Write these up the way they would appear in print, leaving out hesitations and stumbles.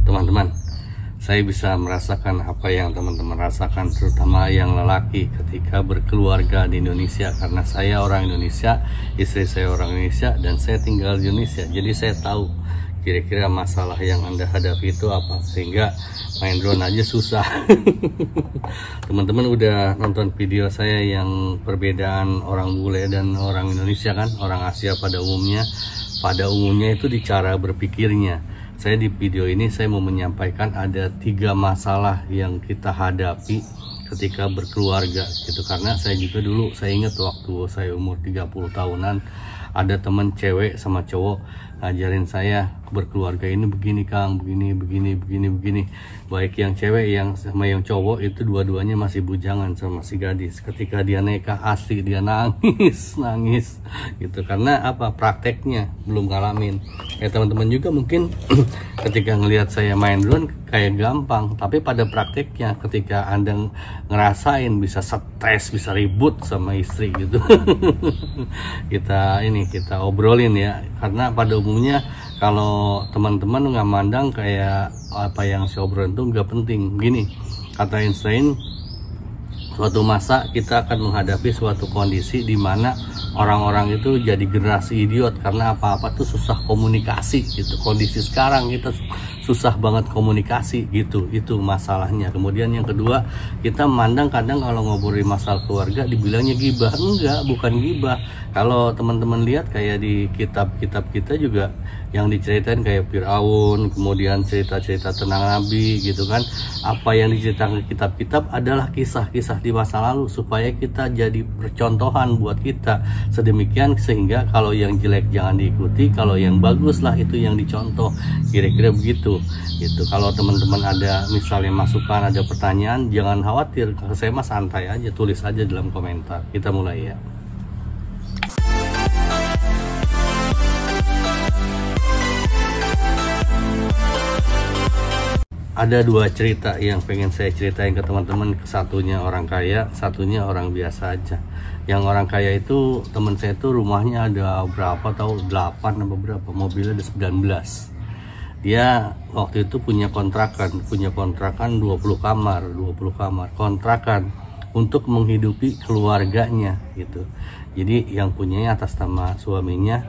teman-teman, saya bisa merasakan apa yang teman-teman rasakan, terutama yang lelaki ketika berkeluarga di Indonesia. Karena saya orang Indonesia, istri saya orang Indonesia, dan saya tinggal di Indonesia. Jadi saya tahu kira-kira masalah yang Anda hadapi itu apa, sehingga main drone aja susah. Teman-teman udah nonton video saya yang perbedaan orang bule dan orang Indonesia kan, orang Asia pada umumnya. Pada umumnya itu di cara berpikirnya. Saya di video ini saya mau menyampaikan ada 3 masalah yang kita hadapi ketika berkeluarga gitu. Karena saya juga dulu, saya ingat waktu saya umur 30 tahunan, ada teman cewek sama cowok ngajarin saya berkeluarga ini begini Kang, begini. Baik yang cewek yang sama yang cowok itu dua-duanya masih bujangan sama si gadis. Ketika dia nikah asli dia nangis gitu. Karena apa? Prakteknya belum ngalamin. Ya teman-teman juga mungkin ketika ngelihat saya main drone kayak gampang, tapi pada prakteknya ketika Anda ngerasain bisa stres, bisa ribut sama istri gitu. kita obrolin ya. Karena pada umumnya kalau teman-teman nggak mandang kayak apa yang saya obrolin itu nggak penting. Gini, kata Einstein, suatu masa kita akan menghadapi suatu kondisi di mana orang-orang itu jadi generasi idiot karena apa-apa tuh susah komunikasi gitu. Kondisi sekarang kita susah banget komunikasi gitu, itu masalahnya. Kemudian yang kedua, kita memandang kadang kalau ngobrolin masalah keluarga dibilangnya gibah. Enggak, bukan gibah. Kalau teman-teman lihat kayak di kitab-kitab kita juga yang diceritain kayak Fir'aun, kemudian cerita-cerita tentang Nabi gitu kan. Apa yang diceritakan di kitab-kitab adalah kisah-kisah di masa lalu supaya kita jadi percontohan buat kita. Sedemikian sehingga kalau yang jelek jangan diikuti, kalau yang bagus lah itu yang dicontoh. Kira-kira begitu gitu. Kalau teman-teman ada misalnya masukan, ada pertanyaan, jangan khawatir, saya mah santai aja, tulis aja dalam komentar. Kita mulai ya. Ada 2 cerita yang pengen saya ceritain ke teman-teman. Satunya orang kaya, satunya orang biasa aja. Yang orang kaya itu teman saya itu rumahnya ada berapa tahu, 8 atau berapa, mobilnya ada 19. Dia waktu itu punya kontrakan 20 kamar kontrakan untuk menghidupi keluarganya gitu. Jadi yang punyanya atas nama suaminya,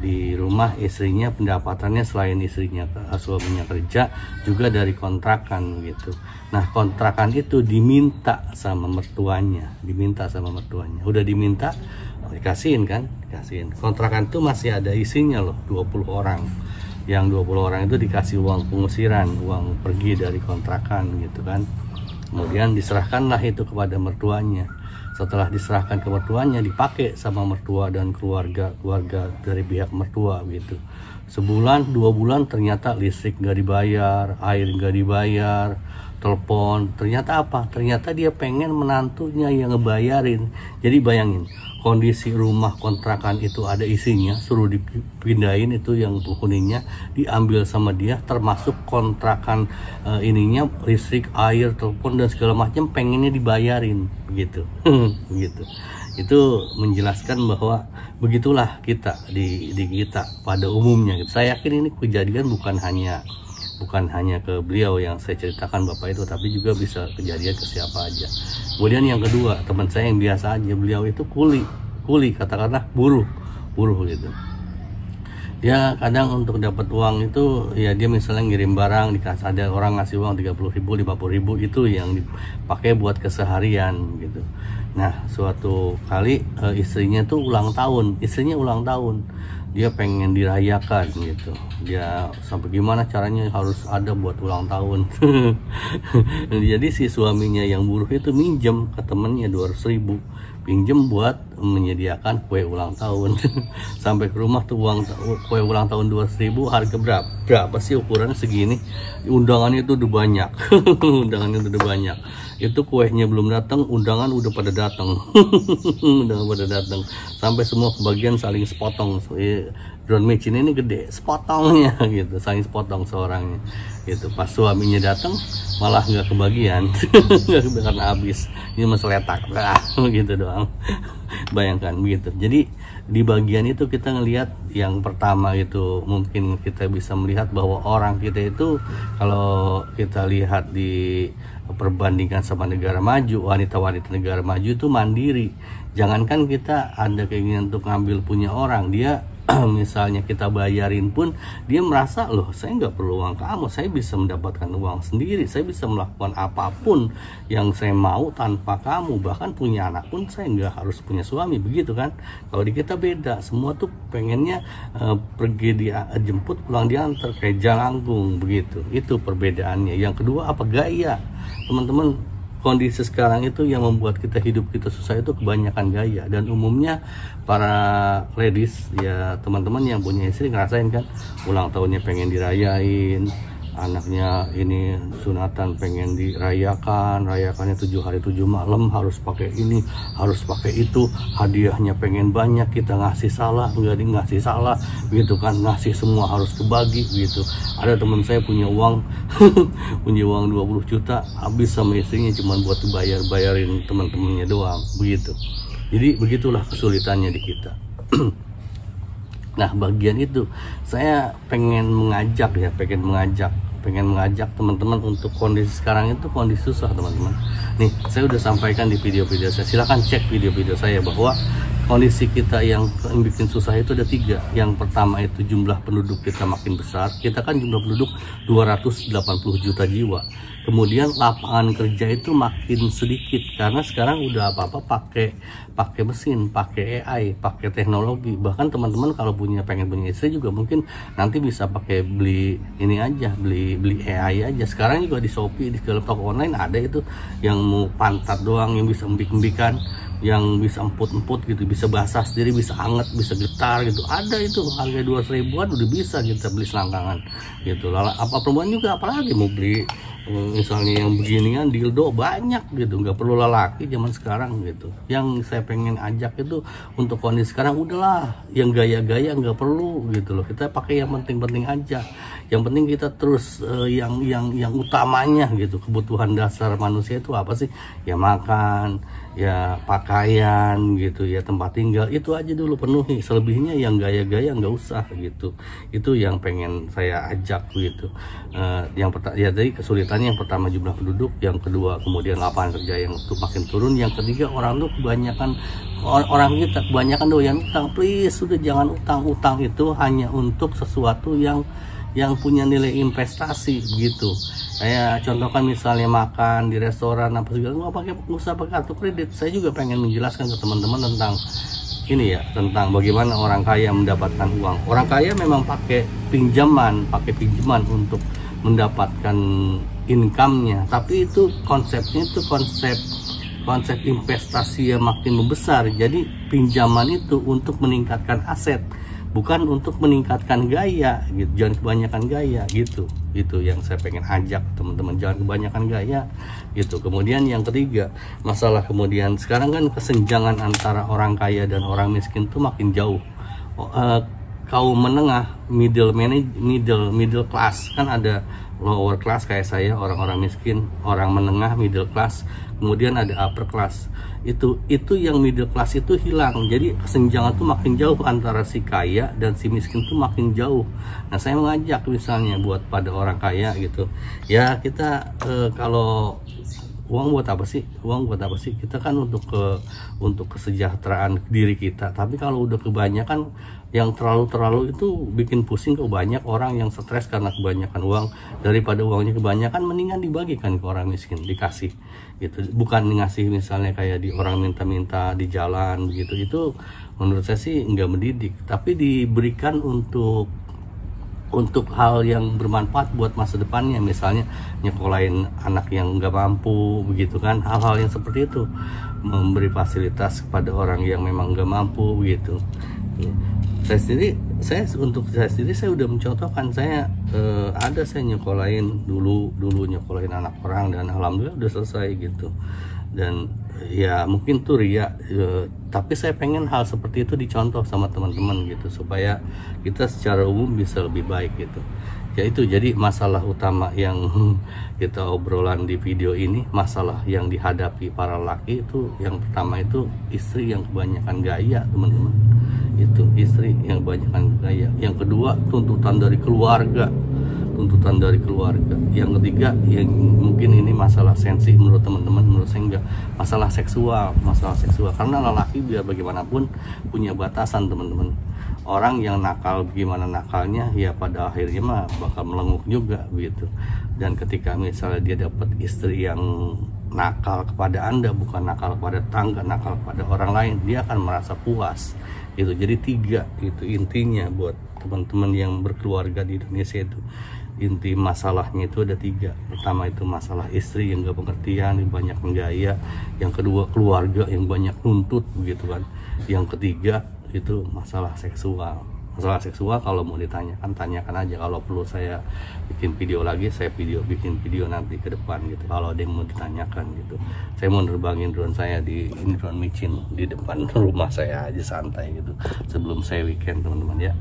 di rumah istrinya pendapatannya selain istrinya suaminya kerja juga dari kontrakan gitu. Nah kontrakan itu diminta sama mertuanya, udah diminta dikasihin kan, kontrakan itu masih ada isinya loh, 20 orang. Yang 20 orang itu dikasih uang pengusiran, uang pergi dari kontrakan gitu kan. Kemudian diserahkanlah itu kepada mertuanya. Setelah diserahkan ke mertuanya, dipakai sama mertua dan keluarga dari pihak mertua gitu. Sebulan 2 bulan ternyata listrik nggak dibayar, air nggak dibayar, telepon. Ternyata apa? Ternyata dia pengen menantunya yang ngebayarin. Jadi bayangin, kondisi rumah kontrakan itu ada isinya, suruh dipindahin itu yang penghuninya, diambil sama dia, termasuk kontrakan ininya, listrik, air, telepon dan segala macam pengennya dibayarin begitu. Begitu. Itu menjelaskan bahwa begitulah kita di kita pada umumnya. Saya yakin ini kejadian bukan hanya ke beliau yang saya ceritakan Bapak itu, tapi juga bisa kejadian ke siapa aja. Kemudian yang kedua, teman saya yang biasa aja, beliau itu kuli katakanlah buruh gitu. Dia kadang untuk dapat uang itu ya dia misalnya ngirim barang, dikasih, ada orang ngasih uang 30.000, 50.000, itu yang dipakai buat keseharian gitu. Nah suatu kali istrinya ulang tahun, dia pengen dirayakan gitu. Dia sampai gimana caranya harus ada buat ulang tahun. Jadi si suaminya yang buruh itu minjem ke temennya 200.000, pinjem buat menyediakan kue ulang tahun. Sampai ke rumah tuh kue ulang tahun 200.000 harga berapa sih, ukurannya segini, undangannya itu udah banyak. Itu kuenya belum datang, undangan udah pada datang. Sampai semua kebagian saling sepotong. drone micin ini gede, sepotongnya gitu, saking sepotong seorangnya gitu. Pas suaminya datang malah nggak kebagian karena habis, ini meseletak begitu doang. Bayangkan begitu. Jadi di bagian itu kita ngelihat yang pertama itu mungkin kita bisa melihat bahwa orang kita itu, kalau kita lihat di perbandingan sama negara maju, wanita-wanita negara maju itu mandiri. Jangankan kita ada keinginan untuk ngambil punya orang, dia misalnya kita bayarin pun dia merasa, loh saya nggak perlu uang kamu, saya bisa mendapatkan uang sendiri, saya bisa melakukan apapun yang saya mau tanpa kamu, bahkan punya anak pun saya nggak harus punya suami, begitu kan. Kalau di kita beda, semua tuh pengennya pergi dia jemput, pulang diantar, kayak jalangkung begitu. Itu perbedaannya. Yang kedua apa? Gaya. Teman-teman, kondisi sekarang itu yang membuat kita hidup kita susah itu kebanyakan gaya, dan umumnya para ladies ya teman-teman yang punya istri ngerasain kan, ulang tahunnya pengen dirayain, anaknya ini sunatan pengen rayakannya 7 hari 7 malam, harus pakai ini, harus pakai itu, hadiahnya pengen banyak, kita ngasih salah, nggak ngasih salah gitu kan, ngasih semua harus kebagi gitu. Ada teman saya punya uang punya uang 20 juta habis sama istrinya cuma buat bayarin teman-temannya doang begitu. Jadi begitulah kesulitannya di kita. Nah, bagian itu saya pengen mengajak teman-teman untuk kondisi sekarang itu kondisi susah teman-teman. Nih, saya udah sampaikan di video-video saya, silahkan cek video-video saya bahwa kondisi kita yang bikin susah itu ada 3. Yang pertama itu jumlah penduduk kita makin besar. Kita kan jumlah penduduk 280 juta jiwa. Kemudian lapangan kerja itu makin sedikit karena sekarang udah apa-apa pakai mesin, pakai AI, pakai teknologi. Bahkan teman-teman kalau pengen punya istri juga mungkin nanti bisa pakai beli ini aja, beli AI aja. Sekarang juga di Shopee, di segala toko online ada itu yang mau pantat doang, yang bisa embik-embikan, yang bisa emput-emput gitu, bisa basah sendiri, bisa anget, bisa getar gitu. Ada itu harga 200 ribuan udah bisa kita beli selangkangan gitu. Lalu apa perempuan juga apalagi mau beli misalnya yang beginian dildo banyak gitu, nggak perlu lelaki zaman sekarang gitu. Yang saya pengen ajak itu untuk kondisi sekarang udahlah, yang gaya-gaya nggak perlu gitu loh, kita pakai yang penting-penting aja. Yang penting kita terus yang utamanya gitu, kebutuhan dasar manusia itu apa sih? Ya makan, ya pakaian gitu, ya tempat tinggal, itu aja dulu penuhi. Selebihnya yang gaya-gaya nggak usah gitu. Itu yang pengen saya ajak gitu. Yang pertama ya tadi kesulitannya, yang pertama jumlah penduduk, yang kedua kemudian lapangan kerja yang makin turun, yang ketiga orang tuh kebanyakan orang kita kebanyakan doyan utang. Please sudah jangan utang itu hanya untuk sesuatu yang punya nilai investasi gitu. Saya contohkan misalnya makan di restoran apa segala, nggak usah pakai kartu kredit. Saya juga pengen menjelaskan ke teman-teman tentang ini ya, tentang bagaimana orang kaya mendapatkan uang. Orang kaya memang pakai pinjaman untuk mendapatkan income-nya, tapi itu konsepnya itu konsep investasi yang makin membesar. Jadi pinjaman itu untuk meningkatkan aset, bukan untuk meningkatkan gaya gitu. Jangan kebanyakan gaya gitu. Itu yang saya pengen ajak teman-teman, jangan kebanyakan gaya gitu. Kemudian yang ketiga, masalah kemudian sekarang kan kesenjangan antara orang kaya dan orang miskin tuh makin jauh. Kaum menengah, middle class, kan ada lower class kayak saya, orang-orang miskin, orang menengah, middle class, kemudian ada upper class. Itu yang middle class itu hilang. Jadi kesenjangan tuh makin jauh antara si kaya dan si miskin tuh makin jauh. Nah, saya mengajak misalnya buat pada orang kaya gitu, ya kita kalau uang buat apa sih? Kita kan untuk kesejahteraan diri kita. Tapi kalau udah kebanyakan, yang terlalu itu bikin pusing. Ke banyak orang yang stres karena kebanyakan uang. Daripada uangnya kebanyakan, mendingan dibagikan ke orang miskin, dikasih gitu. Bukan ngasih misalnya kayak di orang minta-minta di jalan gitu. Itu menurut saya sih nggak mendidik. Tapi diberikan untuk hal yang bermanfaat buat masa depannya, misalnya nyekolahin anak yang nggak mampu begitu kan, hal-hal yang seperti itu, memberi fasilitas kepada orang yang memang nggak mampu begitu. Saya sendiri saya udah mencontohkan. Saya nyekolahin dulu nyekolahin anak orang, dan alhamdulillah udah selesai gitu. Dan ya mungkin tuh ria, tapi saya pengen hal seperti itu dicontoh sama teman-teman gitu, supaya kita secara umum bisa lebih baik gitu. Ya itu jadi masalah utama yang kita obrolan di video ini, masalah yang dihadapi para laki itu yang pertama itu istri yang kebanyakan gaya teman-teman. Itu istri yang kebanyakan gaya. Yang kedua tuntutan dari keluarga, yang ketiga yang mungkin ini masalah sensi menurut teman-teman, menurut saya enggak, masalah seksual karena lelaki biar bagaimanapun punya batasan teman-teman. Orang yang nakal gimana nakalnya ya pada akhirnya mah bakal melenguk juga begitu. Dan ketika misalnya dia dapat istri yang nakal kepada Anda, bukan nakal kepada tangga, nakal kepada orang lain, dia akan merasa puas itu. Jadi 3 itu intinya buat teman-teman yang berkeluarga di Indonesia itu. Inti masalahnya itu ada 3. Pertama itu masalah istri yang gak pengertian, yang banyak menggaya. Yang kedua keluarga yang banyak nuntut begitu kan. Yang ketiga itu masalah seksual. Masalah seksual kalau mau ditanyakan, tanyakan aja. Kalau perlu saya bikin video lagi, saya bikin video nanti ke depan gitu, kalau ada yang mau ditanyakan gitu. Saya mau nerbangin drone saya drone micin di depan rumah saya aja santai gitu sebelum saya weekend teman-teman ya.